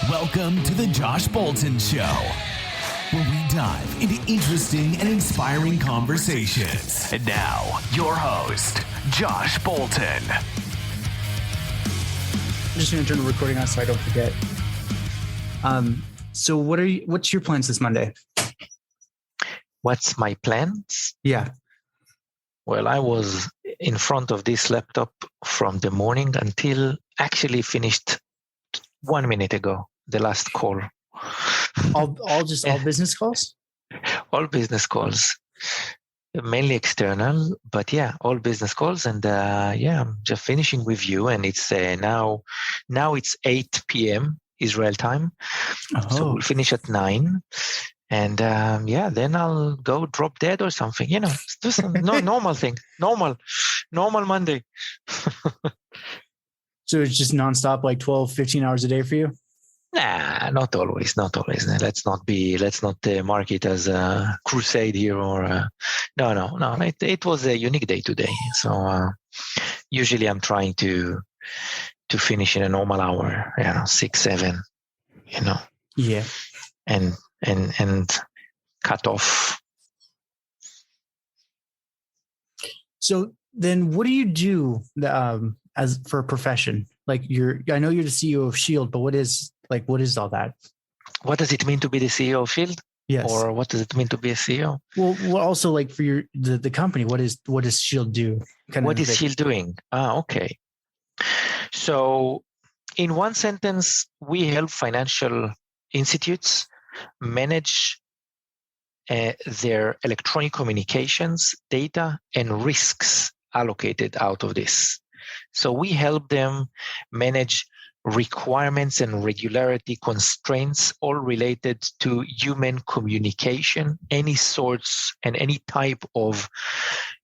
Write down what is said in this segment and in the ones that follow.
Welcome to the Josh Bolton Show, where we dive into interesting and inspiring conversations. And now, your host, Josh Bolton. I'm just going to turn the recording on so I don't forget. So what's your plans this Monday? What's my plans? Yeah. Well, I was in front of this laptop from the morning until actually finished 1 minute ago, the last call. All business calls? All business calls, mainly external, but yeah, all business calls. And I'm just finishing with you. And it's now it's 8 p.m. Israel time. So we'll finish at 9. And then I'll go drop dead or something, do some normal thing, normal Monday. So it's just nonstop, like 12, 15 hours a day for you? Nah, not always. Let's not mark it as a crusade here or no. It was a unique day today. So usually I'm trying to finish in a normal hour, 6, 7, Yeah. And cut off. So then what do you do as for a profession? Like I know you're the CEO of Shield, but what is all that? What does it mean to be the CEO of Shield? Yes. Or what does it mean to be a CEO? Well also like for the company, what does Shield do? What is Shield doing? Okay. So in one sentence, we help financial institutes manage their electronic communications data and risks allocated out of this. So we help them manage requirements and regularity constraints, all related to human communication, any sorts and any type of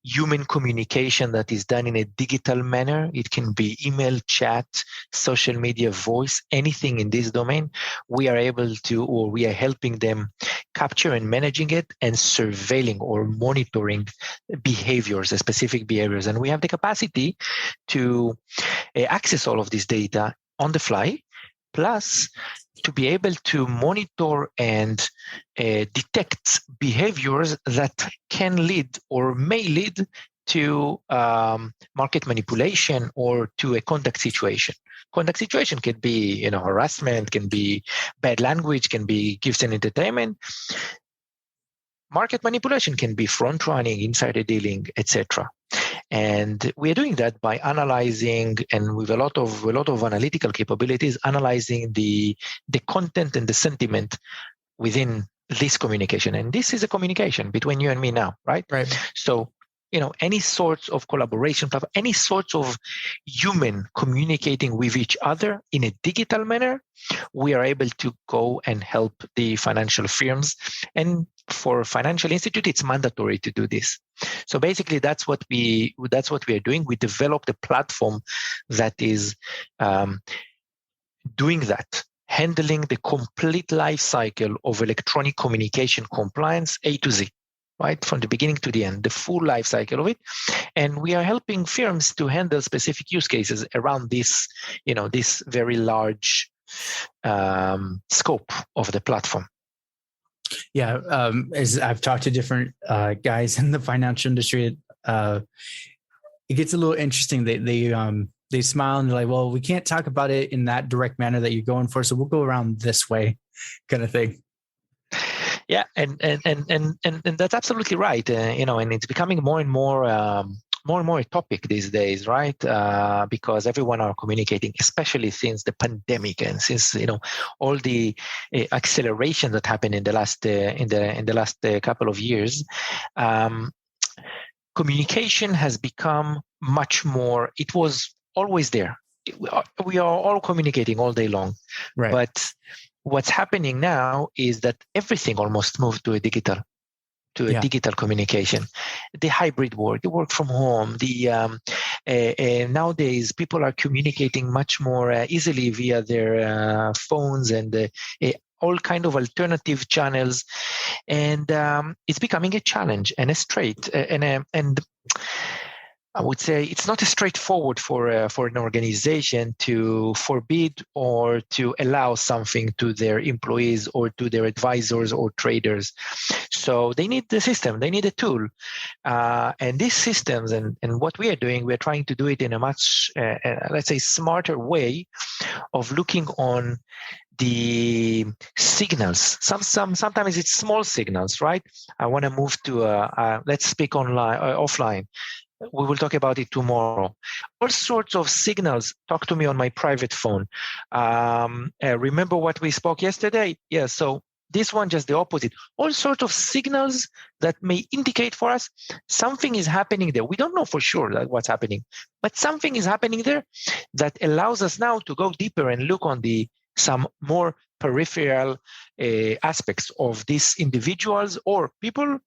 human communication that is done in a digital manner. It can be email, chat, social media, voice, anything in this domain. We are helping them capture and managing it and surveilling or monitoring specific behaviors. And we have the capacity to access all of this data on the fly, plus to be able to monitor and detect behaviors that can lead or may lead to market manipulation or to a conduct situation. Conduct situation can be, harassment, can be bad language, can be gifts and entertainment. Market manipulation can be front running, insider dealing, etc. And we are doing that by analyzing, and with a lot of analytical capabilities, analyzing the content and the sentiment within this communication. And this is a communication between you and me now, right? Right. So, any sorts of collaboration, any sorts of human communicating with each other in a digital manner, we are able to go and help the financial firms. And for financial institute, it's mandatory to do this. So basically, that's what we are doing. We developed a platform that is doing that, handling the complete life cycle of electronic communication compliance, A to Z. Right, from the beginning to the end, the full life cycle of it. And we are helping firms to handle specific use cases around this, this very large scope of the platform. Yeah. As I've talked to different guys in the financial industry, it gets a little interesting. They smile and they're like, well, we can't talk about it in that direct manner that you're going for. So we'll go around this way, kind of thing. Yeah, and that's absolutely right. And it's becoming more and more a topic these days, right? Because everyone are communicating, especially since the pandemic and since all the acceleration that happened in the last couple of years. Communication has become much more. It was always there. We are all communicating all day long, right? But what's happening now is that everything almost moved to a digital communication. The hybrid work, the work from home, nowadays people are communicating much more easily via their phones and all kind of alternative channels, and it's becoming a challenge and a strait. And I would say it's not as straightforward for an organization to forbid or to allow something to their employees or to their advisors or traders. So they need the system, they need a tool. And these systems and what we are doing, we're trying to do it in a much, let's say, smarter way of looking on the signals. Sometimes it's small signals, right? I want to move to let's speak offline. We will talk about it tomorrow. All sorts of signals. Talk to me on my private phone. Remember what we spoke yesterday? Yeah. So this one just the opposite. All sorts of signals that may indicate for us something is happening there. We don't know for sure what's happening, but something is happening there that allows us now to go deeper and look on some more peripheral aspects of these individuals or people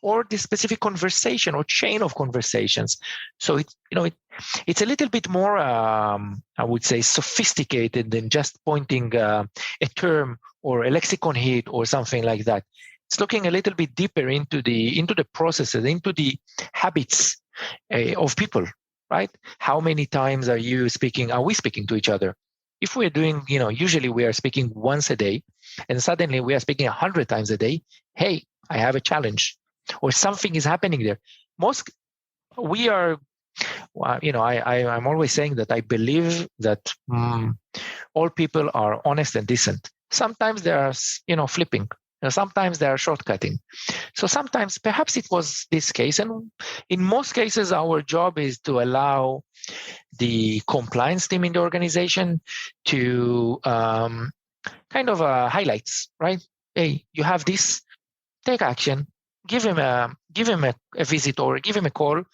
or the specific conversation or chain of conversations. So it's a little bit more, I would say, sophisticated than just pointing a term or a lexicon hit or something like that. It's looking a little bit deeper into the processes, into the habits of people, right? How many times are we speaking to each other? If we're doing, usually we are speaking once a day and suddenly we are speaking 100 times a day, hey, I have a challenge or something is happening there. I'm always saying that I believe that all people are honest and decent. Sometimes they are, flipping. Sometimes they are shortcutting. So sometimes perhaps it was this case. And in most cases, our job is to allow the compliance team in the organization to highlights, right? Hey, you have this, take action, give him a visit or give him a call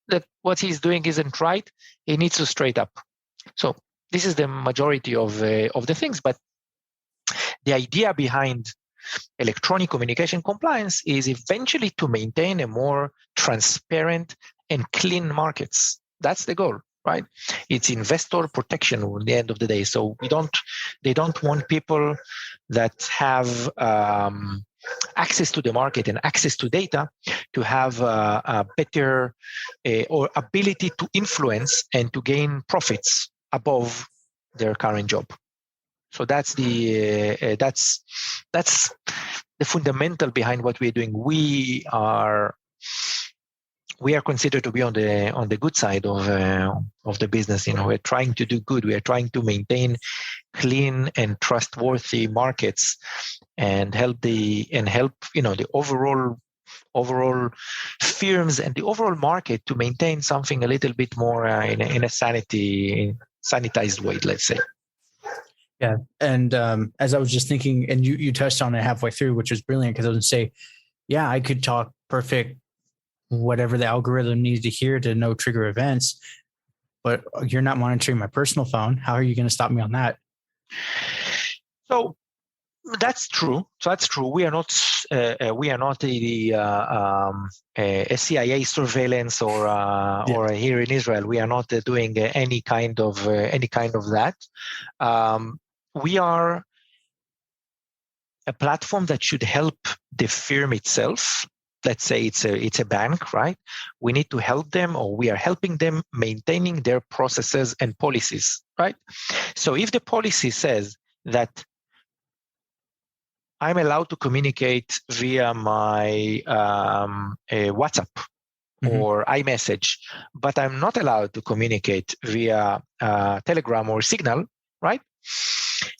that what he's doing isn't right. He needs to straight up. So this is the majority of the things. But the idea behind electronic communication compliance is eventually to maintain a more transparent and clean markets. That's the goal, right? It's investor protection at the end of the day. So they don't want people that have access to the market and access to data to have a better or ability to influence and to gain profits above their current job. So that's the fundamental behind what we're doing. We are considered to be on the good side of the business. We're trying to do good. We are trying to maintain clean and trustworthy markets and help the overall firms and the overall market to maintain something a little bit more in a sanitized way, let's say. Yeah. And as I was just thinking, and you touched on it halfway through, which was brilliant, because I would say, yeah, I could talk perfect, whatever the algorithm needs to hear to no trigger events, but you're not monitoring my personal phone. How are you going to stop me on that? So that's true. We are not a CIA surveillance or here in Israel. We are not doing any kind of that. We are a platform that should help the firm itself. Let's say it's a bank, right? We need to help them, or we are helping them maintaining their processes and policies, right? So if the policy says that I'm allowed to communicate via my WhatsApp or iMessage, but I'm not allowed to communicate via Telegram or Signal, right?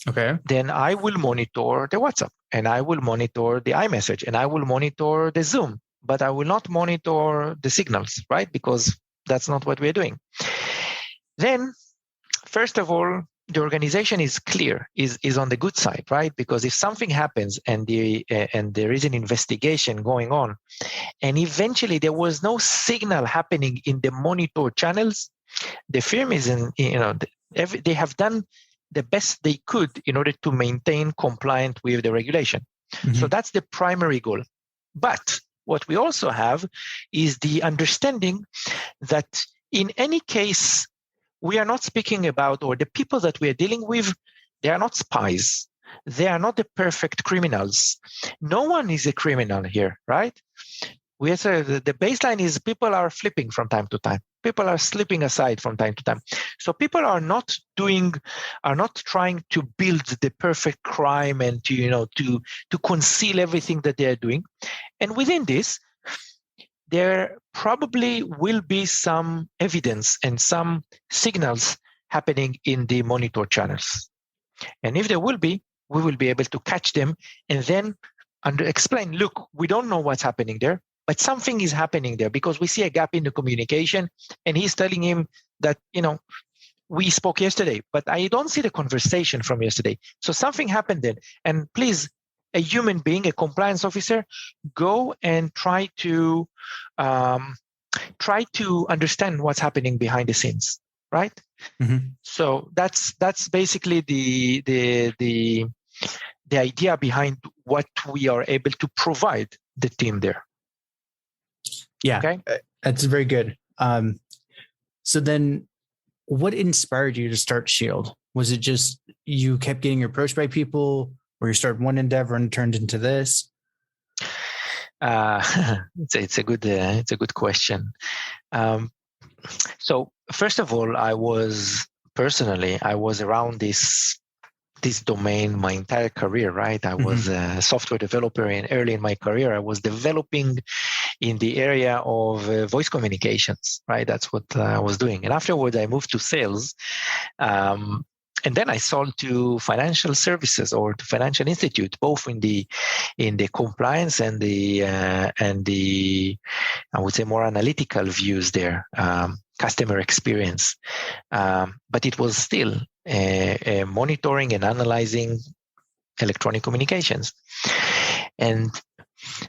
Okay. Then I will monitor the WhatsApp, and I will monitor the iMessage, and I will monitor the Zoom, but I will not monitor the signals, right? Because that's not what we're doing. Then, first of all, the organization is clear, is on the good side, right? Because if something happens and there is an investigation going on, and eventually there was no signal happening in the monitor channels, the firm is they have done the best they could in order to maintain compliant with the regulation. So that's the primary goal. But what we also have is the understanding that in any case, we are not speaking about, or the people that we are dealing with, they are not spies. They are not the perfect criminals. No one is a criminal here, right? The baseline is people are flipping from time to time. People are slipping aside from time to time. So people are not trying to build the perfect crime and to conceal everything that they are doing. And within this, there probably will be some evidence and some signals happening in the monitor channels. And if there will be, we will be able to catch them and then explain, look, we don't know what's happening there, but something is happening there because we see a gap in the communication. And he's telling him that, we spoke yesterday, but I don't see the conversation from yesterday. So something happened then. And please, a human being, a compliance officer, go and try to understand what's happening behind the scenes, right? Mm-hmm. So that's basically the idea behind what we are able to provide the team there. Yeah, okay? That's very good. So then, what inspired you to start Shield? Was it just you kept getting approached by people, or you started one endeavor and turned into this? It's a good question. So first of all, I was around this domain my entire career, right? I was a software developer, and early in my career, I was developing in the area of voice communications, right? That's what I was doing. And afterwards, I moved to sales. And then I sold to financial services or to financial institute, both in the compliance and the I would say more analytical views there, customer experience. But it was still monitoring and analyzing electronic communications. And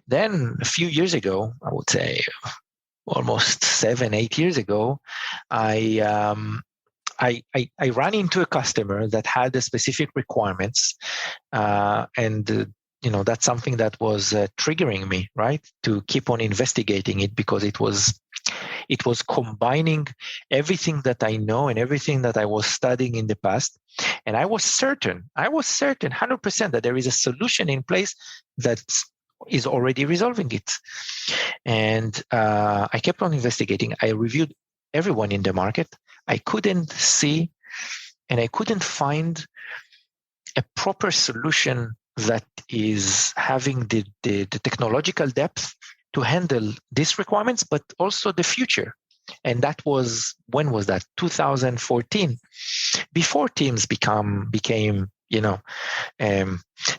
then a few years ago, I would say almost 7-8 years ago, I ran into a customer that had the specific requirements, and that's something that was triggering me, right, to keep on investigating it, because it was combining everything that I know and everything that I was studying in the past, and I was certain 100% that there is a solution in place that is already resolving it. And I kept on investigating. I reviewed everyone in the market. I couldn't see and I couldn't find a proper solution that is having the technological depth to handle these requirements, but also the future. And that was, when was that? 2014, before Teams became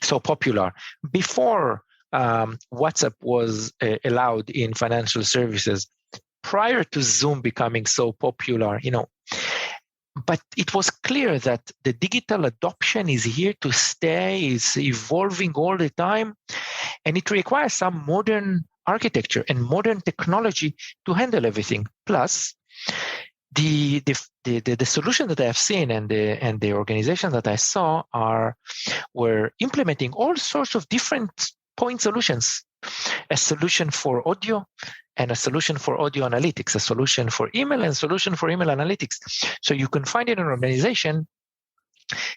so popular, before WhatsApp was allowed in financial services, prior to Zoom becoming so popular, but it was clear that the digital adoption is here to stay, is evolving all the time, and it requires some modern architecture and modern technology to handle everything. Plus, the solution that I have seen and the organization that I saw were implementing all sorts of different point solutions. A solution for audio and a solution for audio analytics, a solution for email and a solution for email analytics. So you can find in an organization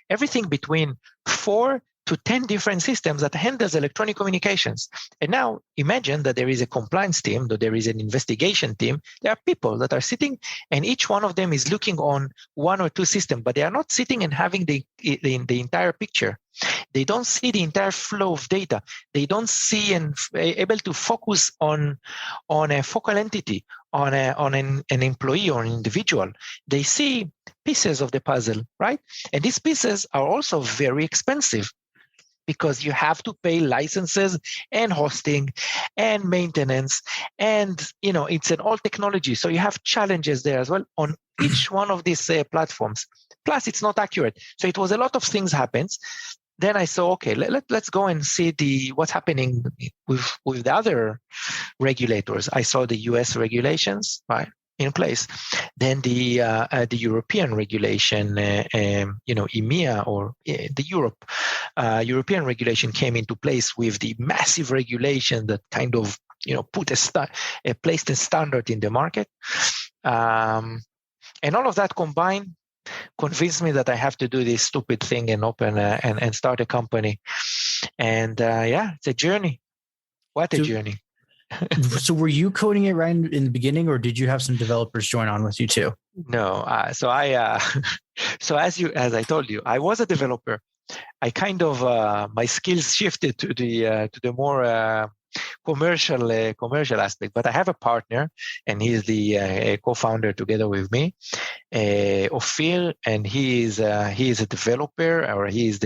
everything between 4 to 10 different systems that handles electronic communications. And now imagine that there is a compliance team, that there is an investigation team. There are people that are sitting, and each one of them is looking on 1 or 2 systems, but they are not sitting and having the entire picture. They don't see the entire flow of data. They don't see and able to focus on a focal entity, on an employee or an individual. They see pieces of the puzzle, right? And these pieces are also very expensive, because you have to pay licenses and hosting and maintenance, and it's an old technology, so you have challenges there as well on each one of these platforms. Plus, it's not accurate. So it was a lot of things happens. Then I saw, okay, let's go and see what's happening with the other regulators. I saw the US regulations, right, in place. Then the European regulation, EMEA or the European regulation came into place with the massive regulation that kind of put placed a standard in the market, and all of that combined convinced me that I have to do this stupid thing and open and start a company. And it's a journey. What a journey! So were you coding it right in the beginning, or did you have some developers join on with you too? No, so as I told you, I was a developer. I kind of my skills shifted to the more commercial aspect. But I have a partner, and he's the co-founder together with me, Ophir, and he is a developer, or he's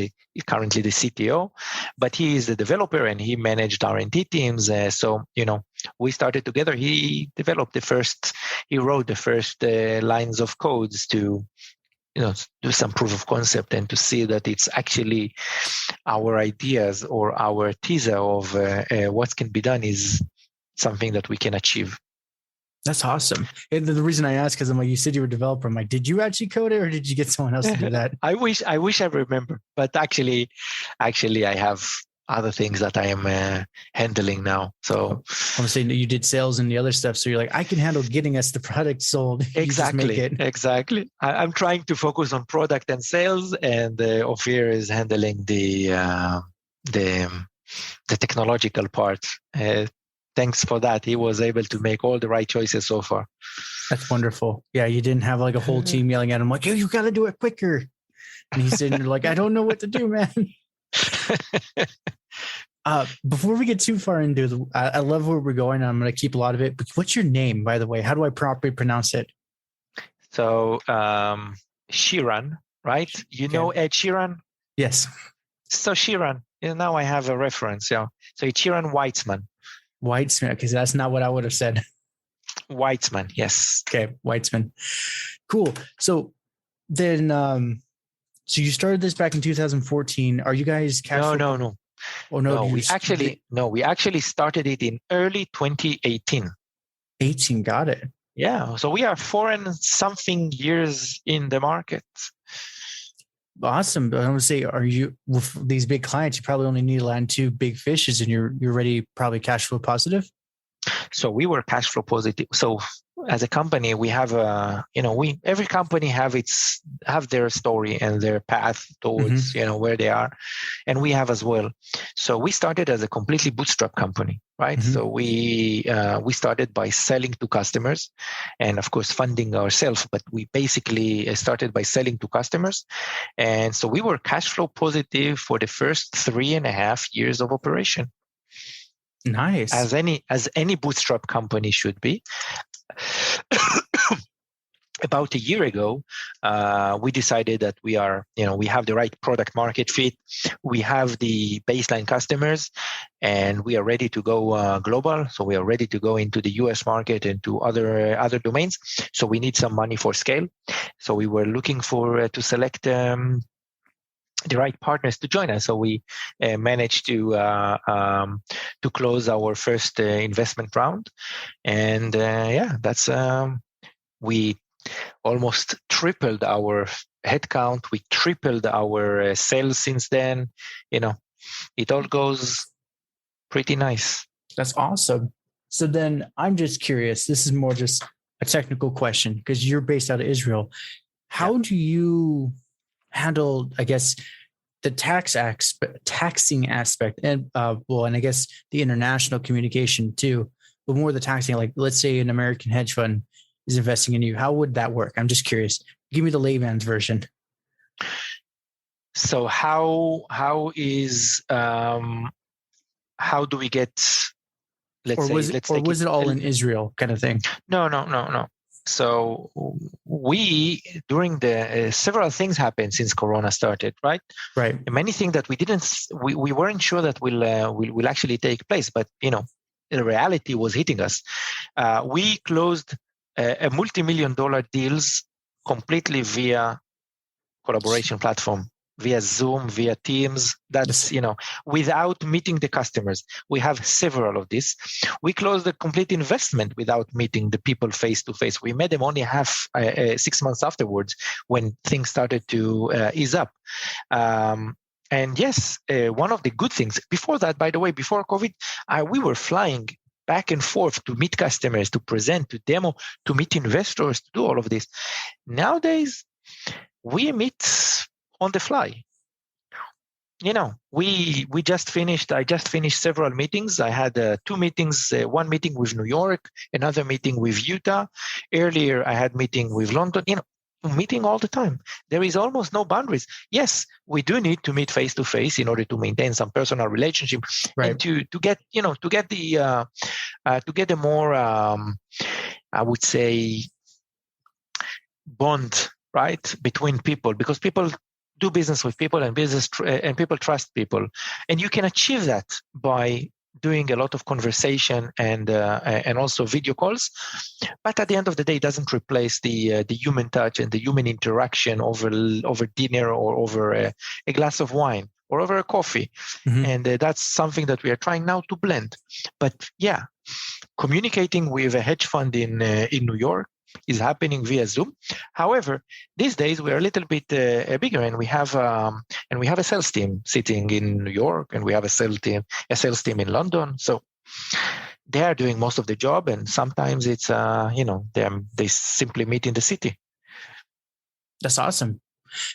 currently the CTO, but he is the developer and he managed R&D teams. So we started together. He wrote the first lines of codes to do some proof of concept and to see that it's actually our ideas or our teaser of what can be done is something that we can achieve. That's awesome. And the reason I asked, because I'm like, you said you were a developer. I'm like, did you actually code it, or did you get someone else to do that? I wish I remember, but actually I have other things that I am handling now. So I'm saying you did sales and the other stuff. So you're like, I can handle getting us the product sold. Exactly. I'm trying to focus on product and sales, and Ophir is handling the technological part. Thanks for that. He was able to make all the right choices so far. That's wonderful. Yeah, you didn't have like a whole team yelling at him like, you got to do it quicker. And he's sitting there like, I don't know what to do, man. Before we get too far into I love where we're going. I'm going to keep a lot of it. But what's your name, by the way? How do I properly pronounce it? So Shiran, right? You know Ed Sheeran? Yes. So Shiran. Now I have a reference. Yeah. So it's Shiran Weitzman. Weitzman, because that's not what I would have said. Weitzman, yes. Okay, Weitzman. Cool. So then, so you started this back in 2014. Are you guys cash flow? No. Oh no, we actually started it in early 2018. 18, got it. Yeah, so we are 4 and something years in the market. Awesome. I want to say, are you with these big clients? You probably only need to land 2 big fishes, and you're already probably cash flow positive. So we were cash flow positive. So as a company, we have every company have their story and their path towards where they are, and we have as well. So we started as a completely bootstrap company, right? Mm-hmm. So we started by selling to customers, and of course funding ourselves. But we basically started by selling to customers, and so we were cash flow positive for the first 3.5 years of operation. Nice. As any bootstrap company should be. About a year ago, we decided that we have the right product market fit. We have the baseline customers, and we are ready to go global. So we are ready to go into the US market and to other domains. So we need some money for scale. So we were looking to select the right partners to join us. So we managed to close our first investment round, and that's we almost tripled our headcount. We tripled our sales since then. It all goes pretty nice. That's awesome. So then I'm just curious. This is more just a technical question because you're based out of Israel. How do you handle, I guess, the taxing aspect and and I guess the international communication too, but more the taxing, like let's say an American hedge fund is investing in you. How would that work? I'm just curious. Give me the layman's version. So how do we get, was it all in Israel kind of thing? No. So we, during the several things happened since Corona started, right? Right. And many things that we weren't sure that will actually take place, but the reality was hitting us. We closed a multi-million-dollar deals completely via collaboration platform, via Zoom, via Teams. That's, without meeting the customers. We have several of these. We closed the complete investment without meeting the people face to face. We met them only 6 months afterwards when things started to ease up. And yes, one of the good things before that, by the way, before COVID, we were flying back and forth to meet customers, to present, to demo, to meet investors, to do all of this. Nowadays, we meet on the fly. we just finished. I just finished several meetings. I had 2 meetings. One meeting with New York, another meeting with Utah. Earlier, I had meeting with London. Meeting all the time. There is almost no boundaries. Yes, we do need to meet face to face in order to maintain some personal relationship, Right. and to get a more I would say bond, right, between people, because people do business with people, and and people trust people, and you can achieve that by doing a lot of conversation and also video calls. But at the end of the day, it doesn't replace the human touch and the human interaction over dinner or over a glass of wine or over a coffee. Mhm. And that's something that we are trying now to blend. But yeah, communicating with a hedge fund in New York is happening via Zoom. However, these days we're a little bit bigger, and we have a sales team sitting in New York, and we have a sales team in London. So they are doing most of the job, and sometimes it's they simply meet in the city. That's awesome.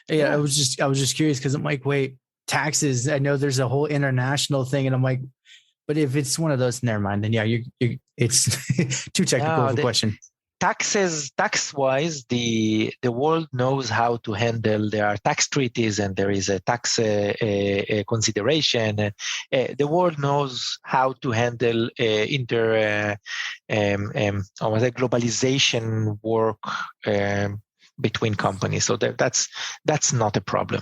Yeah. I was just curious because I'm like, wait, taxes. I know there's a whole international thing, and I'm like, but if it's one of those, never mind. Then yeah, it's too technical of a question. Tax-wise, the world knows how to handle. There are tax treaties, and there is a tax consideration. The world knows how to handle globalization work between companies. So that's not a problem.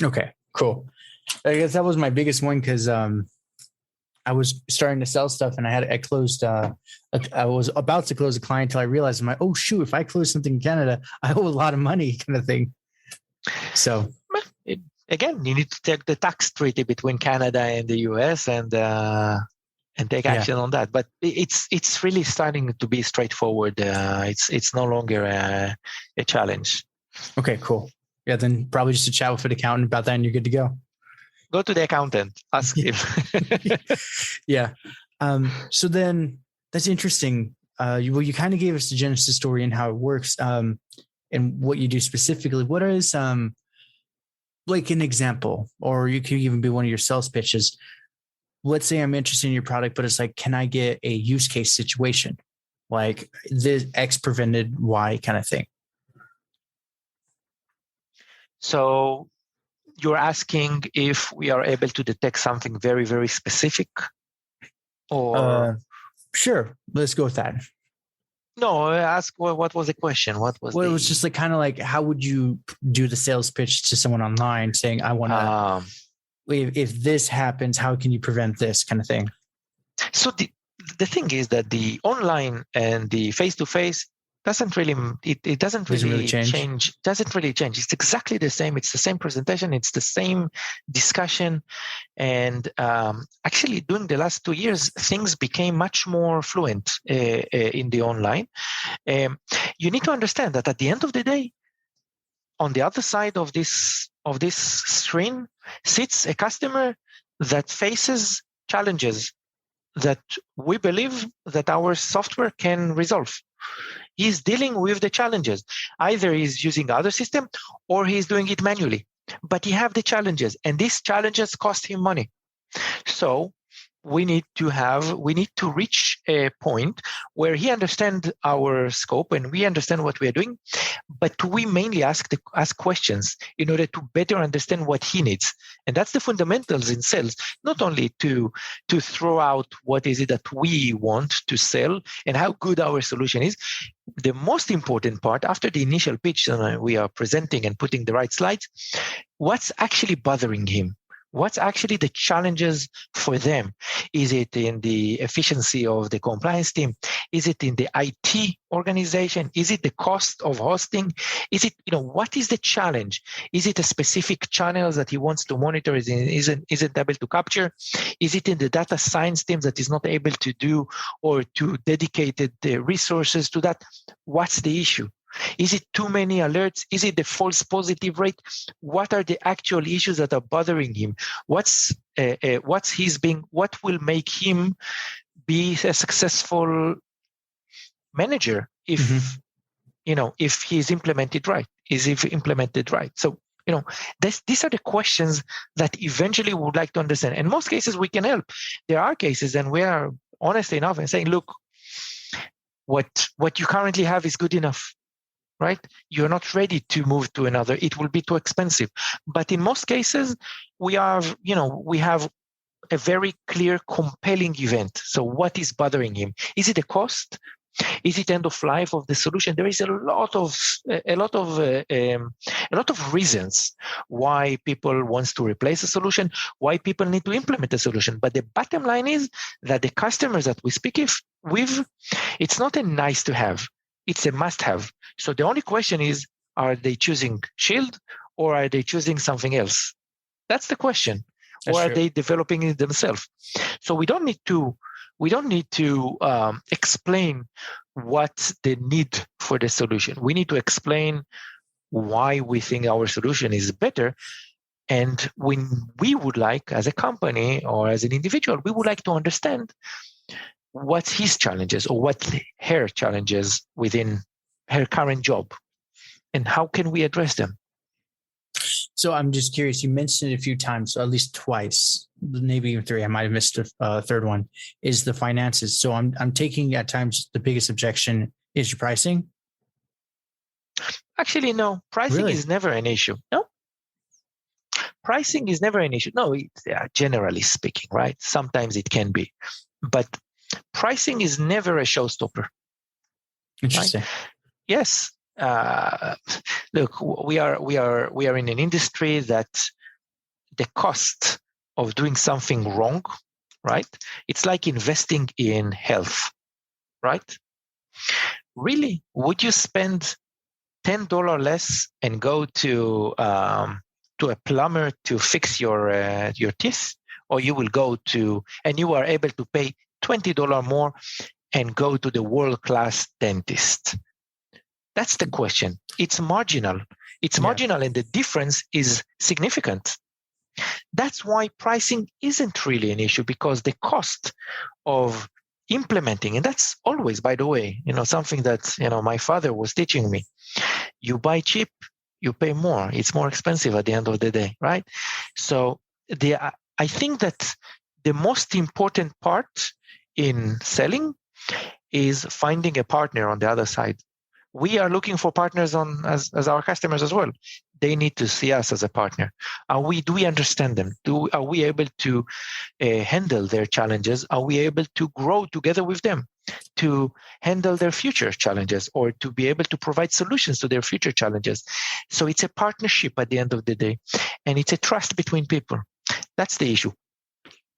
Okay, cool. I guess that was my biggest one because I was starting to sell stuff, and I closed. I was about to close a client until I realized, I'm like, oh shoot, if I close something in Canada, I owe a lot of money, kind of thing. So again, you need to take the tax treaty between Canada and the US and take action on that. But it's really starting to be straightforward. It's no longer a challenge. Okay, cool. Yeah, then probably just a chat with an accountant about that, and you're good to go. Go to the accountant, ask him. Yeah. So then that's interesting. You kind of gave us the genesis story and how it works, and what you do specifically. What is like an example, or you could even be one of your sales pitches. Let's say I'm interested in your product, but it's like, can I get a use case situation? Like this X prevented Y kind of thing. So you're asking if we are able to detect something very, very specific, or sure, let's go with that. No, ask what was the question? It was just like kind of like, how would you do the sales pitch to someone online saying, I want to, if this happens, how can you prevent this kind of thing? So the thing is that the online and the face-to-face doesn't really change. Doesn't really change. It's exactly the same. It's the same presentation. It's the same discussion. And actually, during the last 2 years, things became much more fluent in the online. You need to understand that at the end of the day, on the other side of this screen sits a customer that faces challenges that we believe that our software can resolve. He's dealing with the challenges. Either he's using other system or he's doing it manually. But he have the challenges, and these challenges cost him money. So we need to reach a point where he understands our scope and we understand what we are doing, but we mainly ask questions in order to better understand what he needs. And that's the fundamentals in sales, not only to throw out what is it that we want to sell and how good our solution is. The most important part after the initial pitch, we are presenting and putting the right slides, what's actually bothering him? What's actually the challenges for them? Is it in the efficiency of the compliance team? Is it in the IT organization? Is it the cost of hosting? Is it, what is the challenge? Is it a specific channel that he wants to monitor? Isn't able to capture? Is it in the data science team that is not able to do or to dedicated resources to that? What's the issue? Is it too many alerts? Is it the false positive rate? What are the actual issues that are bothering him? What will make him be a successful manager if he's implemented right? So These are the questions that eventually we would like to understand. In most cases, we can help. There are cases, and we are honest enough and saying, look, what you currently have is good enough, right? You're not ready to move to another. It will be too expensive. But in most cases, we have a very clear, compelling event. So what is bothering him? Is it a cost? Is it end of life of the solution? There is a lot of reasons why people wants to replace a solution, why people need to implement a solution. But the bottom line is that the customers that we speak with, it's not a nice to have, it's a must have. So the only question is, are they choosing Shield or are they choosing something else? That's the question. That's or true. are they developing it themselves? So we don't need to explain what the need for the solution. We need to explain why we think our solution is better. And when we would like, as a company or as an individual, we would like to understand what's his challenges or what her challenges within her current job, and how can we address them. So I'm just curious, you mentioned it a few times, at least twice, maybe even three. I might have missed a third one, is the finances. So I'm taking at times the biggest objection is your pricing. Actually, no, pricing Really? is never an issue. No, pricing is never an issue. No, generally speaking, right? Sometimes it can be, but pricing is never a showstopper. Interesting. Right? Yes. Look, we are in an industry that the cost of doing something wrong, right? It's like investing in health, right? Really, would you spend $10 less and go to a plumber to fix your teeth, or you will go to and you are able to pay $20 more and go to the world-class dentist? That's the question. It's marginal. It's marginal, and the difference is significant. That's why pricing isn't really an issue, because the cost of implementing, and that's always, by the way, something that my father was teaching me. You buy cheap, you pay more. It's more expensive at the end of the day, right? So I think that the most important part in selling is finding a partner on the other side. We are looking for partners as our customers as well. They need to see us as a partner. Do we understand them? Are we able to handle their challenges? Are we able to grow together with them to handle their future challenges, or to be able to provide solutions to their future challenges? So it's a partnership at the end of the day, and it's a trust between people. That's the issue.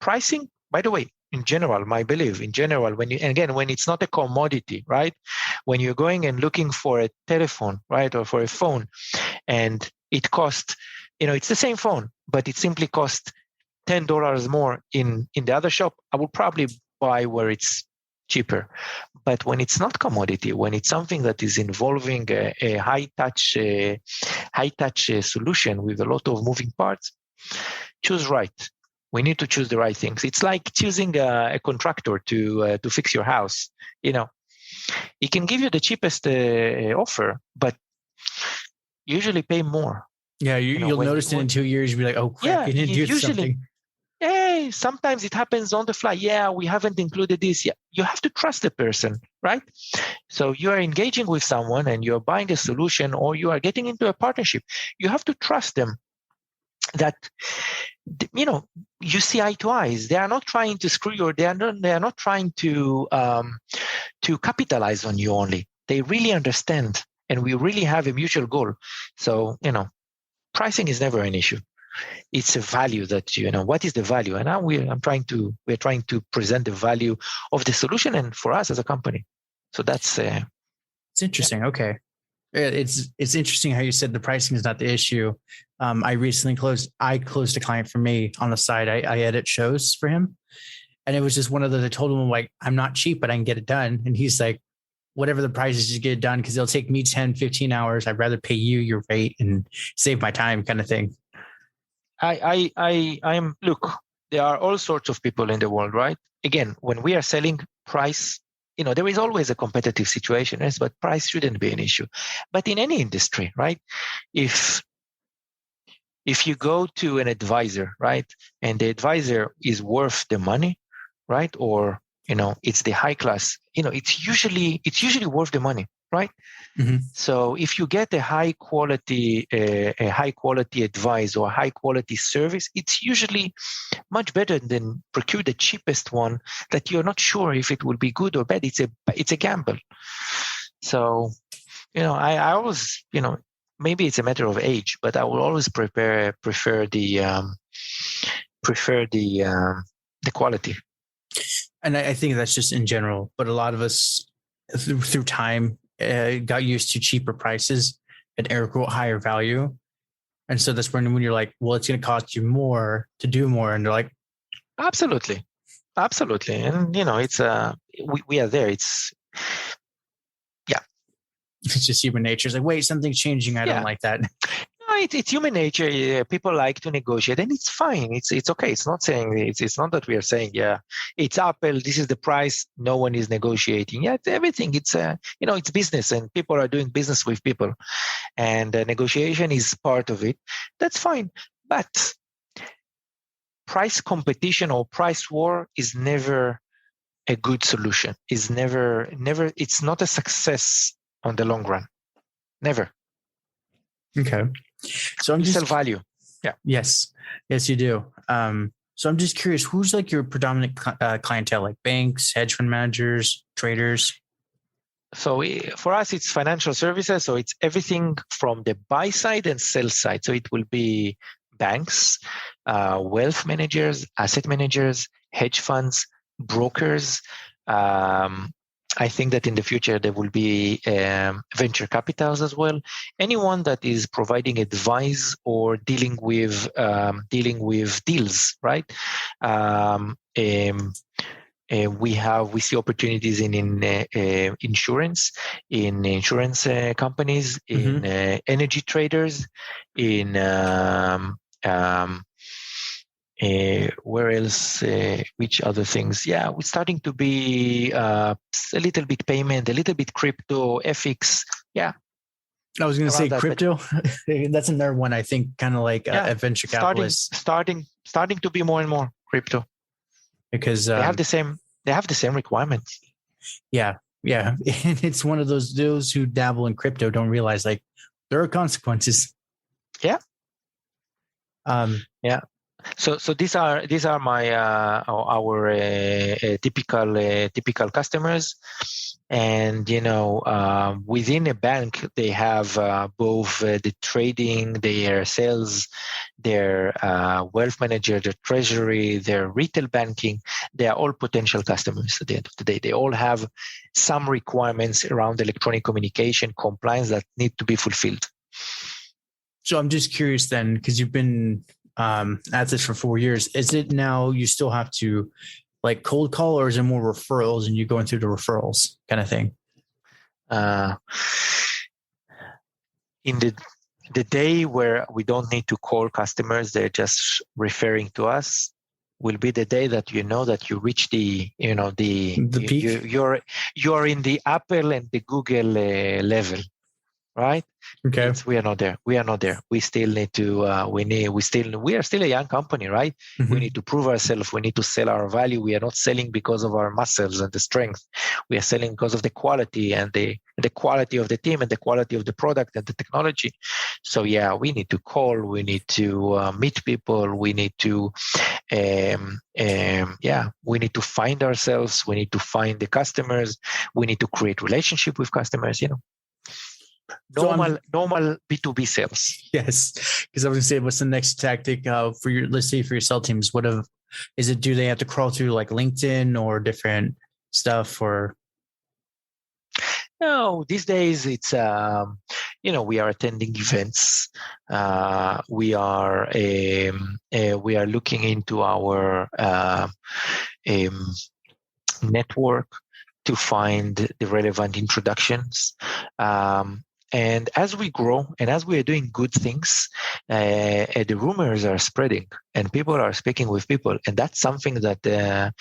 Pricing, by the way, in general, my belief, in general, when it's not a commodity, right? When you're going and looking for a telephone, right, or for a phone, and it costs, it's the same phone, but it simply costs $10 more in the other shop, I will probably buy where it's cheaper. But when it's not commodity, when it's something that is involving a high touch solution with a lot of moving parts, choose right. We need to choose the right things. It's like choosing a contractor to fix your house. He can give you the cheapest offer, but usually pay more. Yeah, you'll notice it in 2 years. You'll be like, oh crap, you didn't do something. Hey, sometimes it happens on the fly. Yeah, we haven't included this. Yeah, you have to trust the person, right? So you are engaging with someone and you're buying a solution, or you are getting into a partnership. You have to trust them that you see eye to eyes. They are not trying to screw you, or they are not trying to capitalize on you only. They really understand, and we really have a mutual goal. So pricing is never an issue. It's a value that what is the value, and now we're trying to present the value of the solution, and for us as a company. So that's it's interesting. Yeah. Okay. It's interesting how you said the pricing is not the issue. I recently closed a client for me on the side. I edit shows for him. And it was just one of those, I told him, like, I'm not cheap, but I can get it done. And he's like, whatever the price is, just get it done, because it'll take me 10, 15 hours. I'd rather pay you your rate and save my time, kind of thing. Look, there are all sorts of people in the world, right? Again, when we are selling, price, there is always a competitive situation, yes, but price shouldn't be an issue. But in any industry, right? If if you go to an advisor, right, and the advisor is worth the money, right, or it's the high class, it's usually worth the money, right? Mm-hmm. So if you get a high quality advice or a high quality service, it's usually much better than procure the cheapest one that you're not sure if it will be good or bad. It's a gamble. So I always maybe it's a matter of age, but I will always prefer the quality. And I think that's just in general, but a lot of us through time got used to cheaper prices and air quote higher value. And so that's when you're like, well, it's going to cost you more to do more. And they're like, absolutely. And it's we are there. It's just human nature. It's like, wait, something's changing. I don't like that. No, it's human nature. People like to negotiate, and it's fine. It's okay. It's not saying it's not that we are saying, it's Apple. This is the price. No one is negotiating. Yeah, it's everything. It's it's business, and people are doing business with people, and negotiation is part of it. That's fine. But price competition or price war is never a good solution. Is never. It's not a success on the long run. Never. Okay. So I'm just sell value. Yeah. Yes, you do. So I'm just curious, who's like your predominant clientele, like banks, hedge fund managers, traders? So for us, it's financial services. So it's everything from the buy side and sell side. So it will be banks, wealth managers, asset managers, hedge funds, brokers. I think that in the future there will be venture capitals as well. Anyone that is providing advice or dealing with deals, right? We see opportunities in insurance, in insurance companies, in energy traders, in where else? Which other things? Yeah, we're starting to be a little bit payment, a little bit crypto, FX. Yeah, I was going to say crypto. That's another one I think, kind of like a venture capitalist. Starting to be more and more crypto because they have the same requirements. Yeah, and it's one of those who dabble in crypto don't realize like there are consequences. Yeah. Yeah. So these are my our typical customers, and within a bank they have both the trading, their sales, their wealth manager, their treasury, their retail banking. They are all potential customers at the end of the day. They all have some requirements around electronic communication compliance that need to be fulfilled. So I'm just curious then, because you've been at this for 4 years. Is it now you still have to like cold call, or is it more referrals and you going through the referrals kind of thing? In the day where we don't need to call customers, they're just referring to us, will be the day that that you reach the peak. You're in the Apple and the Google level, right? Okay. We are not there. We still need to. We are still a young company, right? Mm-hmm. We need to prove ourselves. We need to sell our value. We are not selling because of our muscles and the strength. We are selling because of the quality and the quality of the team and the quality of the product and the technology. So yeah, we need to call. We need to meet people. We need to, we need to find ourselves. We need to find the customers. We need to create relationship with customers. Normal B2B sales. Yes, because I was gonna say, what's the next tactic for your? Let's say for your sales teams, do they have to crawl through like LinkedIn or different stuff, or? No, these days it's we are attending events. We are looking into our network to find the relevant introductions. And as we grow and as we are doing good things, the rumors are spreading and people are speaking with people. And that's something that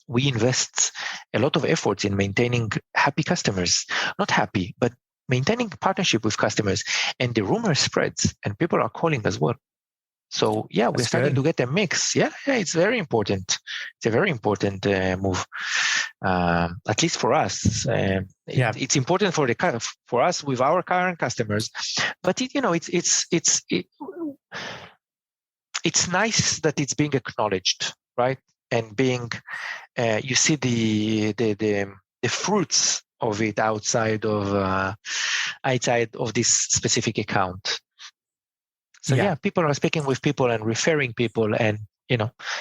we invest a lot of efforts in maintaining happy customers. Not happy, but maintaining partnership with customers, and the rumor spreads, and people are calling as well. So yeah, we're starting to get a mix. Yeah, it's very important. It's a very important move, at least for us. It's important for us with our current customers, but it's nice that it's being acknowledged, right? And being, you see the fruits of it outside of this specific account. So people are speaking with people and referring people, and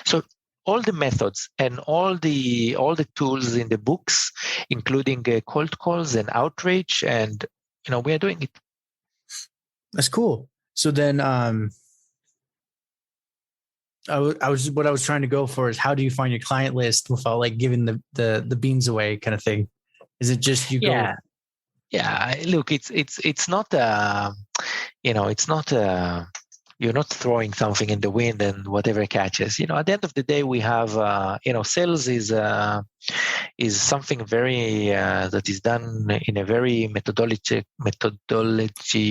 so all the methods and all the tools in the books, including cold calls and outreach, and we are doing it. That's cool. So then, what I was trying to go for is, how do you find your client list without like giving the beans away, kind of thing? Is it just you go? Yeah. Look, it's not it's not. You're not throwing something in the wind and whatever catches. At the end of the day, we have sales is something very that is done in a very methodology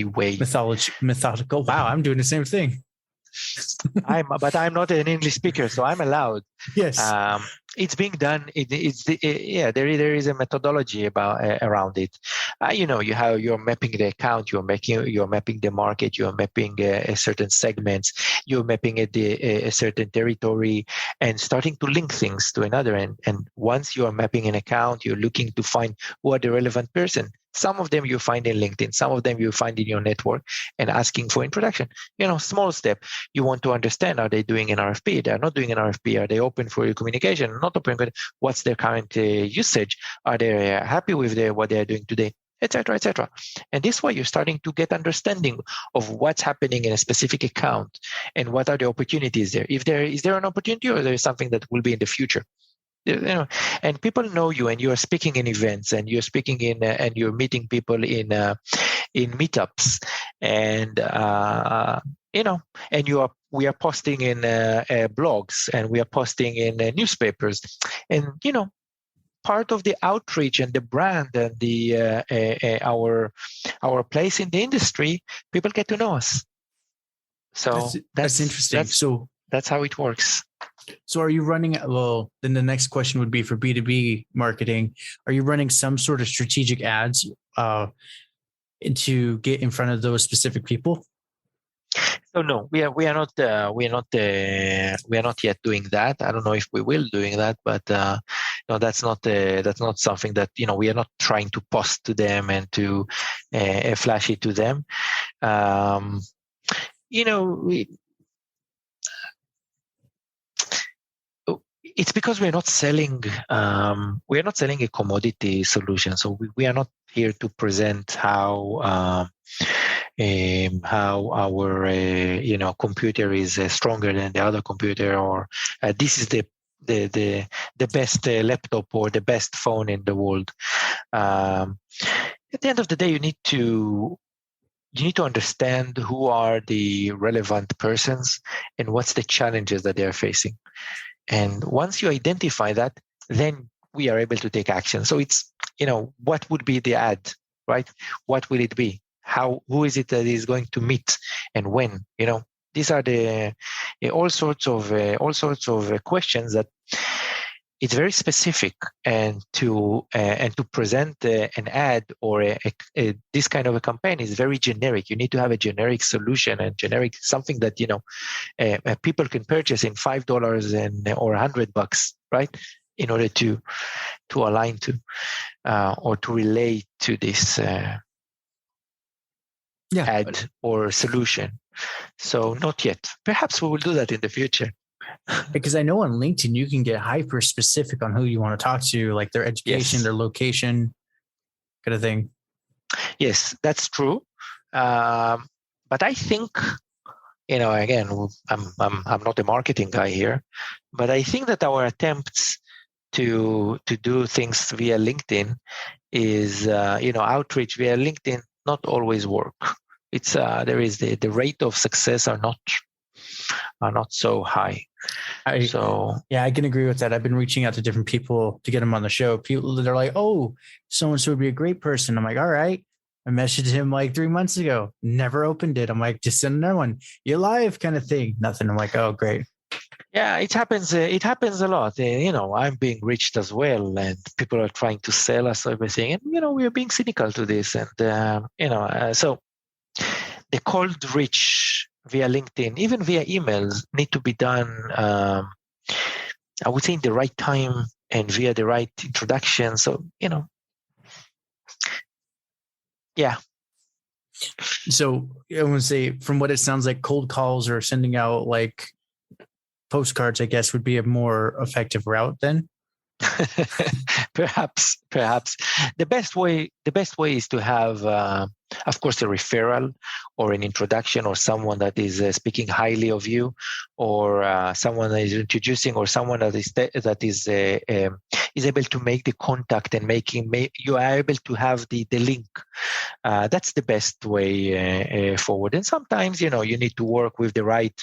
way. Methodical. Wow, I'm doing the same thing. But I'm not an English speaker, so I'm allowed. Yes. It's being done. There is a methodology around it. You're mapping the account, you're mapping the market, you're mapping a certain segments, you're mapping a certain territory, and starting to link things to another. And once you are mapping an account, you're looking to find who are the relevant person. Some of them you find in LinkedIn, some of them you find in your network, and asking for introduction. Small step. You want to understand, are they doing an RFP? They're not doing an RFP. Are they open for your communication? Not open. What's their current usage? Are they happy with what they are doing today? Etc., etc. And this way you're starting to get understanding of what's happening in a specific account and what are the opportunities there. Is there an opportunity, or there is something that will be in the future? And people know you, and you are speaking in events, and you're speaking in and you're meeting people in meetups, and and we are posting in blogs, and we are posting in newspapers, and part of the outreach and the brand and the our place in the industry, people get to know us. So that's interesting. That's how it works. So are you running, well, then the next question would be for B2B marketing. Are you running some sort of strategic ads to get in front of those specific people? So no, we are not yet doing that. I don't know if we will doing that, but no, that's not something that we are not trying to post to them and to flash it to them. It's because we're not selling a commodity solution. So we are not here to present how our computer is stronger than the other computer, or this is the best laptop or the best phone in the world. At the end of the day, you need to understand who are the relevant persons and what's the challenges that they are facing. And once you identify that, then we are able to take action. So it's, what would be the ad, right? What will it be? Who is it that is going to meet, and when? These are the all sorts of questions that it's very specific, and to present an ad or this kind of a campaign is very generic. You need to have a generic solution and generic something that people can purchase in $5 or $100, right? In order to align to or to relate to this ad or solution. So not yet. Perhaps we will do that in the future. Because I know on LinkedIn, you can get hyper specific on who you want to talk to, like their education, their location, kind of thing. Yes, that's true. But I think, again, I'm not a marketing guy here, but I think that our attempts to do things via LinkedIn is, outreach via LinkedIn not always work. It's there is the rate of success are not so high. I can agree with that. I've been reaching out to different people to get them on the show. People, they're like, "Oh, so and so would be a great person." I'm like, "All right, I messaged him like 3 months ago, never opened it. I'm like, just send another one. You're live kind of thing. Nothing. I'm like, oh, great. Yeah, it happens. It happens a lot. I'm being reached as well, and people are trying to sell us everything. And we are being cynical to this. And so the cold reach via LinkedIn, even via emails, need to be done. I would say in the right time and via the right introduction. So yeah. So I want to say, from what it sounds like, cold calls or sending out like postcards, I guess, would be a more effective route then. perhaps the best way is to have of course a referral or an introduction, or someone that is speaking highly of you, or someone that is introducing, or someone that is able to make the contact and you are able to have the link. That's the best way forward. And sometimes you need to work with the right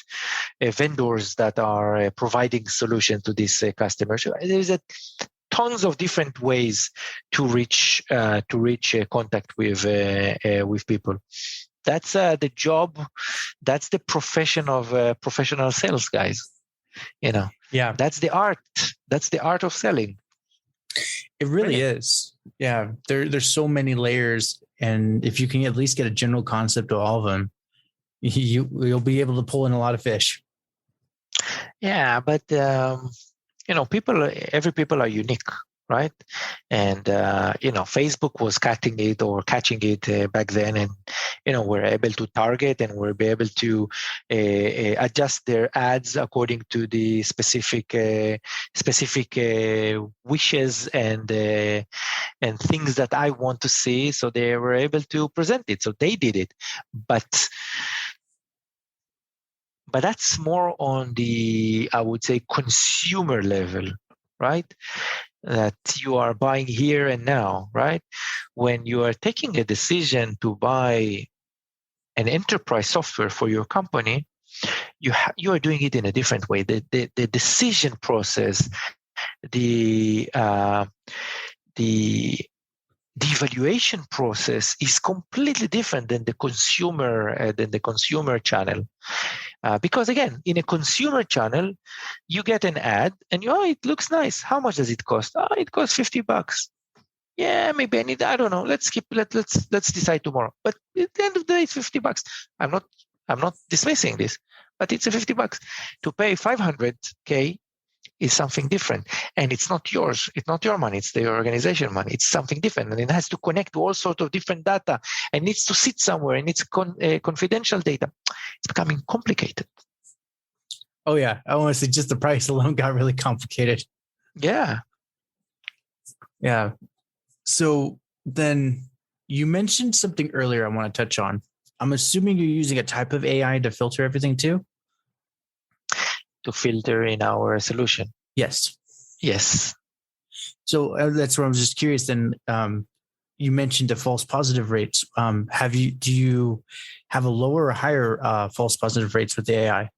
vendors that are providing solutions to these customers. There's tons of different ways to reach contact with people. That's the job. That's the profession of professional sales guys. Yeah, that's the art. That's the art of selling. It really is. Yeah, there's so many layers, and if you can at least get a general concept of all of them, you'll be able to pull in a lot of fish. Yeah, but people are unique, right? And Facebook was catching it back then, and we're able to target, and we're able to adjust their ads according to the specific wishes and things that I want to see. So they were able to present it. So they did it, but that's more on the, I would say, consumer level, right? That you are buying here and now, right? When you are taking a decision to buy an enterprise software for your company, you are doing it in a different way. The decision process, the evaluation process is completely different than the consumer channel. Because again, in a consumer channel, you get an ad and it looks nice. How much does it cost? It costs $50. Yeah, maybe I need, I don't know. Let's decide tomorrow. But at the end of the day, it's $50. I'm not dismissing this, but it's a $50. To pay $500K is something different, and it's not yours. It's not your money. It's the organization money. It's something different, and it has to connect to all sorts of different data, and needs to sit somewhere, and it's confidential data. It's becoming complicated. Oh yeah, I want to say just the price alone got really complicated. Yeah. So then you mentioned something earlier I want to touch on. I'm assuming you're using a type of AI to filter everything too? To filter in our solution. Yes. So that's where I was just curious. Then you mentioned the false positive rates. Do you have a lower or higher false positive rates with the AI?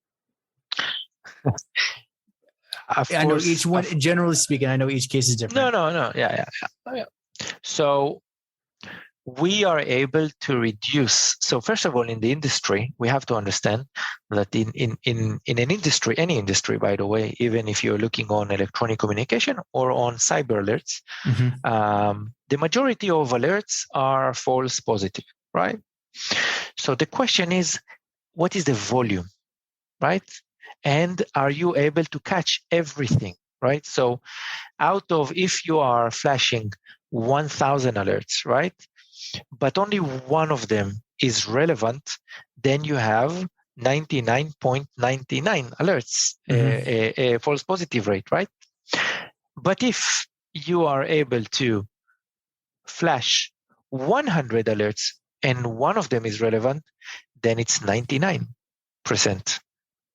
I know each one, generally speaking, I know each case is different. No. Yeah. So we are able to reduce. So first of all, in the industry, we have to understand that in an industry, any industry, by the way, even if you're looking on electronic communication or on cyber alerts, the majority of alerts are false positive, right? So the question is, what is the volume, right? And are you able to catch everything, right? So if you are flashing 1,000 alerts, right? But only one of them is relevant, then you have 99.99 alerts, a false positive rate, right? But if you are able to flash 100 alerts and one of them is relevant, then it's 99%.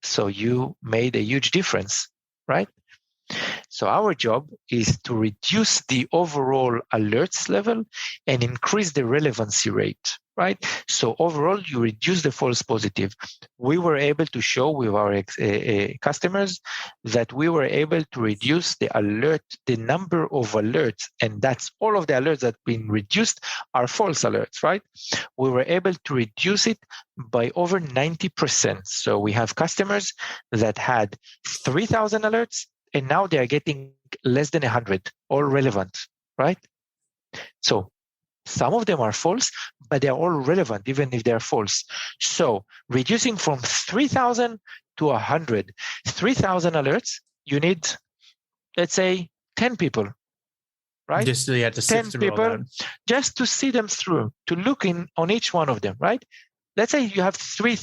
So you made a huge difference, right? So our job is to reduce the overall alerts level and increase the relevancy rate, right? So overall, you reduce the false positive. We were able to show with our customers that we were able to reduce the number of alerts, and that's all of the alerts that have been reduced are false alerts, right? We were able to reduce it by over 90%. So we have customers that had 3,000 alerts, and now they are getting less than 100, all relevant, right? So some of them are false, but they're all relevant, even if they're false. So reducing from 3,000 to 100, 3,000 alerts, you need, let's say, 10 people, right? Just to 10 people just to see them through, to look in on each one of them, right? Let's say you have 10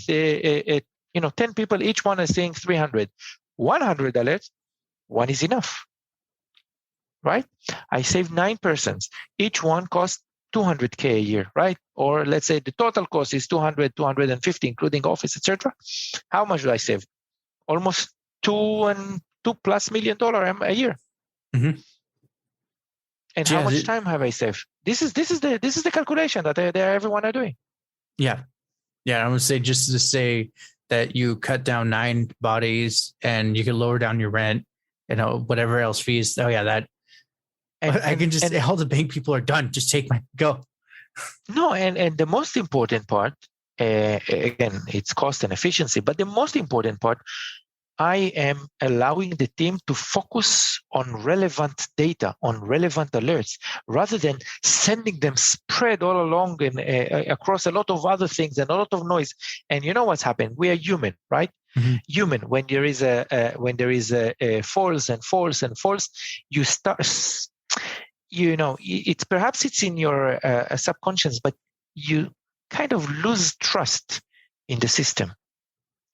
people, each one is saying 300. 100 alerts, one is enough, right? I saved 9 persons. Each one costs $200K a year, right? Or let's say the total cost is 200, 250, including office, etc. How much do I save? Almost $2+ million a year. Mm-hmm. And how much time have I saved? This is the calculation that everyone are doing. Yeah. I would say, just to say that you cut down 9 bodies and you can lower down your rent, whatever else fees. Oh yeah, that. And I can just, all the bank people are done. Just take my go. No, and the most important part, again, it's cost and efficiency, but the most important part, I am allowing the team to focus on relevant data, on relevant alerts, rather than sending them spread all along and across a lot of other things and a lot of noise. And you know what's happened? We are human, right? Mm-hmm. Human. When there is a false and false and false, you start. It's perhaps it's in your subconscious, but you kind of lose trust in the system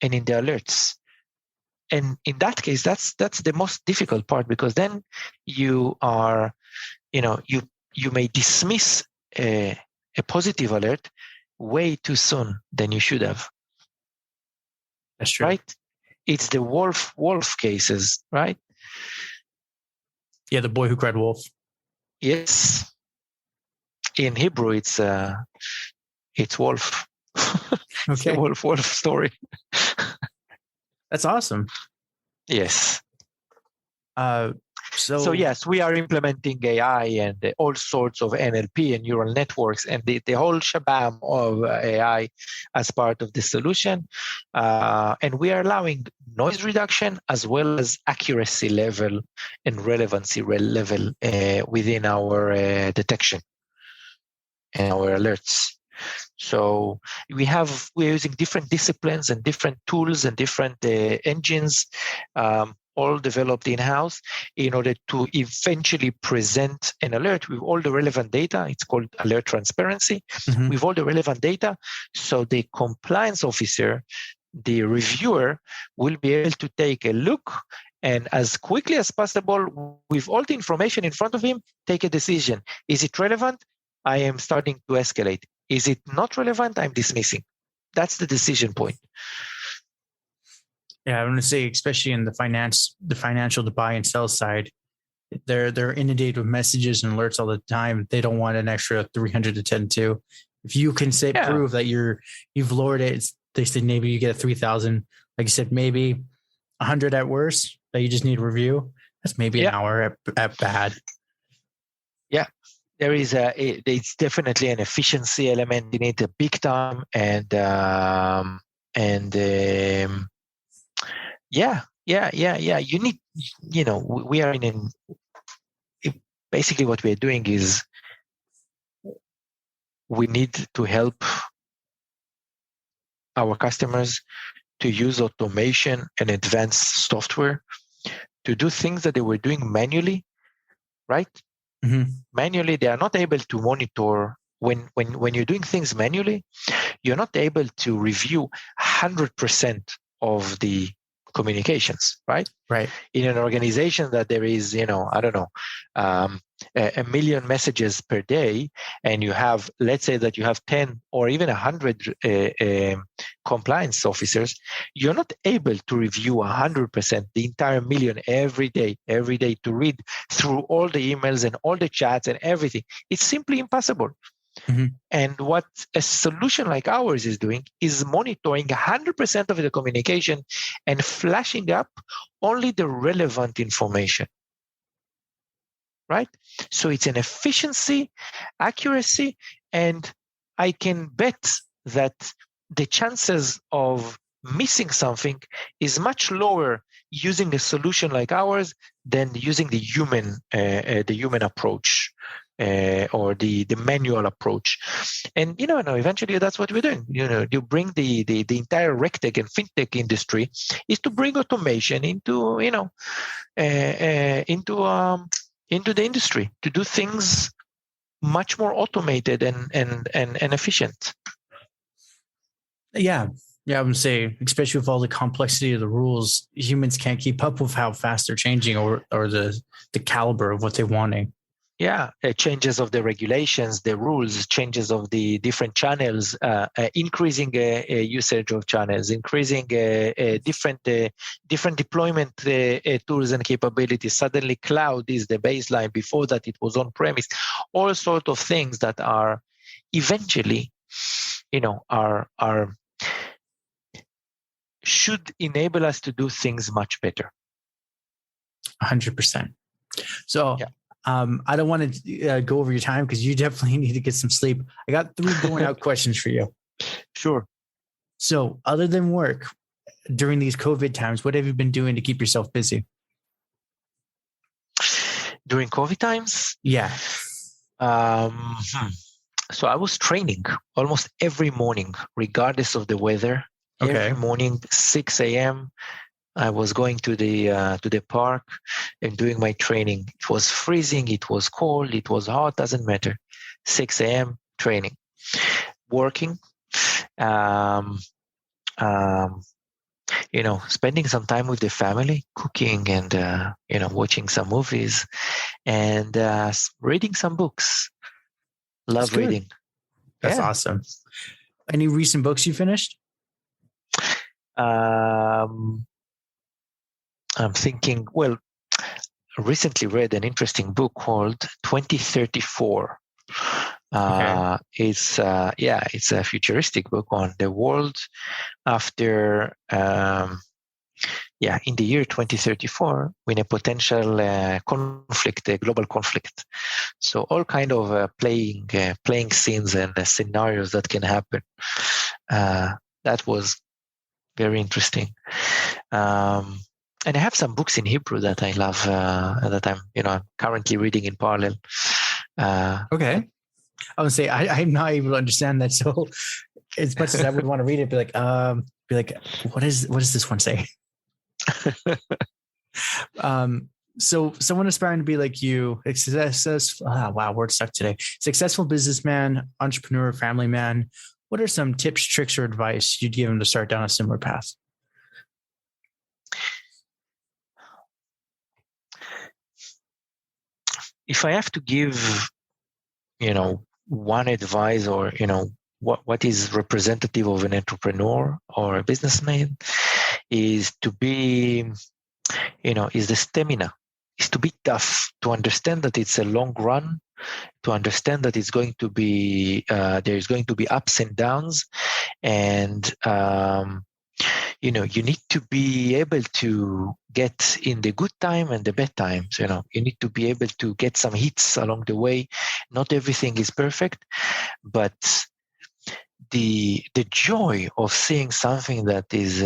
and in the alerts. And in that case, that's the most difficult part, because then you are, you may dismiss a positive alert way too soon than you should have. That's true. Right? It's the wolf cases, right? Yeah, the boy who cried wolf. Yes. In Hebrew, it's wolf. It's the wolf story. That's awesome. Yes. So yes, we are implementing AI and all sorts of NLP and neural networks and the whole shabam of AI as part of the solution. And we are allowing noise reduction as well as accuracy level and relevancy level within our detection and our alerts. So we're using different disciplines and different tools and different engines, all developed in-house, in order to eventually present an alert with all the relevant data. It's called alert transparency, mm-hmm. with all the relevant data. So the compliance officer, the reviewer, will be able to take a look and as quickly as possible, with all the information in front of him, take a decision. Is it relevant? I am starting to escalate. Is it not relevant? I'm dismissing. That's the decision point. Yeah, I'm going to say, especially in the financial, the buy and sell side, they're inundated with messages and alerts all the time. They don't want an extra 300 to 10 to. If you can prove that you've lowered it, they say maybe you get a 3,000. Like you said, maybe 100 at worst that you just need a review. That's maybe an hour at bad. Yeah. There is it's definitely an efficiency element in it, a big time, and you need, we are basically what we're doing is we need to help our customers to use automation and advanced software to do things that they were doing manually, right? Mm-hmm. Manually, they are not able to monitor. When you're doing things manually, you're not able to review 100% of the communications, right? Right. In an organization that there is, a million messages per day, and you have, let's say that you have 10 or even 100 compliance officers, you're not able to review 100% the entire million every day to read through all the emails and all the chats and everything. It's simply impossible. Mhm. And what a solution like ours is doing is monitoring 100% of the communication and flashing up only the relevant information, right? So it's an efficiency, accuracy, and I can bet that the chances of missing something is much lower using a solution like ours than using the human approach. Or the manual approach, and eventually that's what we're doing. You bring the entire regtech and fintech industry is to bring automation into the industry to do things much more automated and efficient. Yeah. Yeah, I would say, especially with all the complexity of the rules, humans can't keep up with how fast they're changing or the caliber of what they're wanting. Yeah, changes of the regulations, the rules, changes of the different channels, increasing usage of channels, increasing different deployment tools and capabilities. Suddenly, cloud is the baseline. Before that, it was on-premise. All sorts of things that are eventually, are should enable us to do things much better. 100%. So. Yeah. I don't want to go over your time because you definitely need to get some sleep. I got 3 going out questions for you. Sure. So other than work, during these COVID times, what have you been doing to keep yourself busy? During COVID times? Yeah. So I was training almost every morning, regardless of the weather. Okay. Every morning, 6 a.m., I was going to the park and doing my training. It was freezing, it was cold, it was hot, doesn't matter. 6 a.m. training, working, spending some time with the family, cooking and watching some movies and reading some books. Love reading. That's awesome. Any recent books you finished? I'm thinking, recently read an interesting book called 2034. Okay. It's a futuristic book on the world after, in the year 2034, in a potential conflict, a global conflict. So all kind of playing scenes and scenarios that can happen. That was very interesting. And I have some books in Hebrew that I love, that I'm currently reading in parallel. Okay. I would say I'm not able to understand that. So as much as I would want to read it, be like, what does this one say? So someone aspiring to be like you, word stuck today. Successful businessman, entrepreneur, family man. What are some tips, tricks, or advice you'd give him to start down a similar path? If I have to give, one advice or, what is representative of an entrepreneur or a businessman is to be, is the stamina, is to be tough, to understand that it's a long run, to understand that it's going to be, there's going to be ups and downs. And, you need to be able to get in the good time and the bad times. You need to be able to get some hits along the way. Not everything is perfect, but the joy of seeing something that is,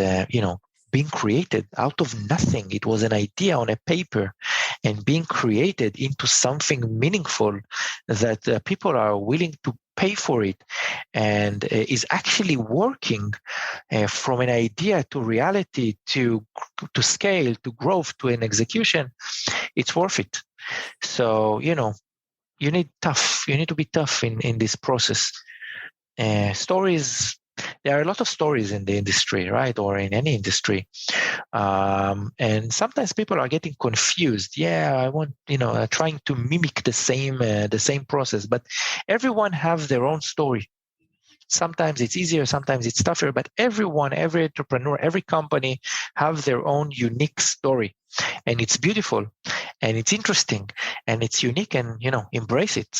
being created out of nothing. It was an idea on a paper and being created into something meaningful that people are willing to pay for it and is actually working from an idea to reality to scale to growth to an execution. It's worth it. So you need to be tough in this process. Stories, there are a lot of stories in the industry, right, or in any industry, and sometimes people are getting confused. I want, trying to mimic the same process, but everyone has their own story. Sometimes it's easier, sometimes it's tougher, but every entrepreneur, every company have their own unique story, and it's beautiful, and it's interesting, and it's unique, and embrace it.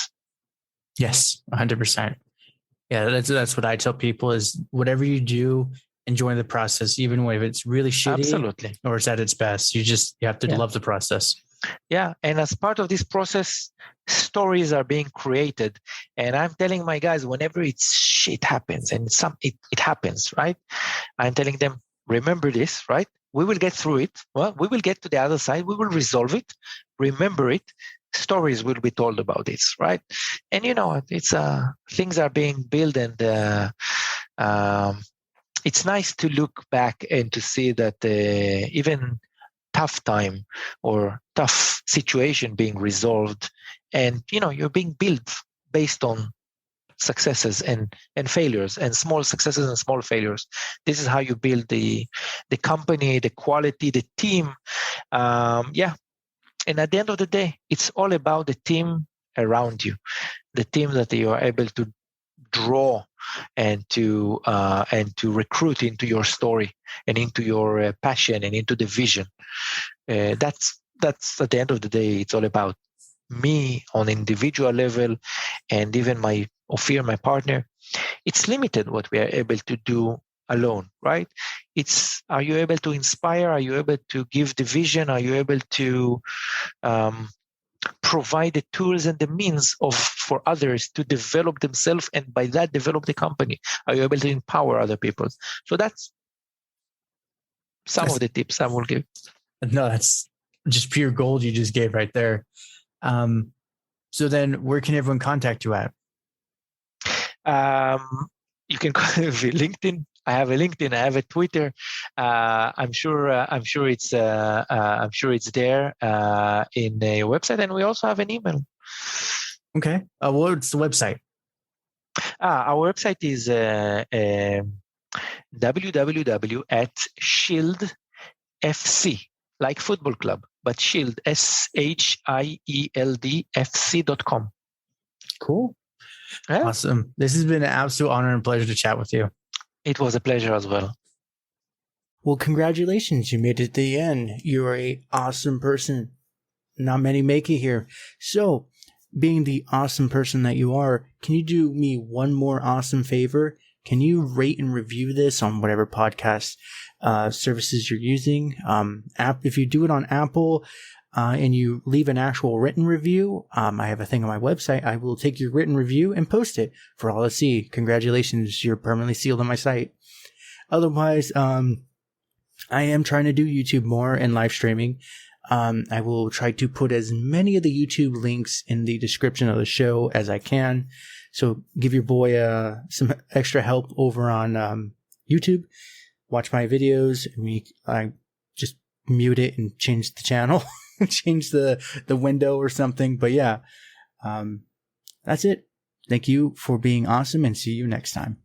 Yes, 100%. Yeah, that's what I tell people is whatever you do, enjoy the process, even if it's really shitty Absolutely. or it's at its best. You have to love the process. Yeah. And as part of this process, stories are being created. And I'm telling my guys, whenever shit happens, and it happens, right? I'm telling them, remember this, right? We will get through it. Well, we will get to the other side. We will resolve it. Remember it. Stories will be told about this, right? And it's things are being built, and it's nice to look back and to see that even tough time or tough situation being resolved, and you're being built based on successes and failures, and small successes and small failures. This is how you build the company, the quality, the team. And at the end of the day, it's all about the team around you, the team that you are able to draw and to recruit into your story and into your passion and into the vision. That's at the end of the day, it's all about me on individual level, and even Ophir, my partner. It's limited what we are able to do alone, right? Are you able to inspire? Are you able to give the vision? Are you able to provide the tools and the means for others to develop themselves, and by that develop the company? Are you able to empower other people? So that's some of the tips I will give. No, that's just pure gold you just gave right there. So then where can everyone contact you at? You can call me LinkedIn. I have a LinkedIn. I have a Twitter. I'm sure it's there in a website, and we also have an email. Okay. What's the website? Our website is www.shieldfc, like football club, but Shield, SHIELDFC.com. Cool. Yeah. Awesome. This has been an absolute honor and pleasure to chat with you. It was a pleasure as well. Well, congratulations. You made it to the end. You are an awesome person. Not many make it here. So, being the awesome person that you are, can you do me one more awesome favor? Can you rate and review this on whatever podcast services you're using? If you do it on Apple and you leave an actual written review, I have a thing on my website. I will take your written review and post it for all to see. Congratulations, you're permanently sealed on my site. Otherwise, I am trying to do YouTube more and live streaming. I will try to put as many of the YouTube links in the description of the show as I can. So give your boy some extra help over on YouTube. Watch my videos. I just mute it and change the channel, change the window or something. But yeah, that's it. Thank you for being awesome, and see you next time.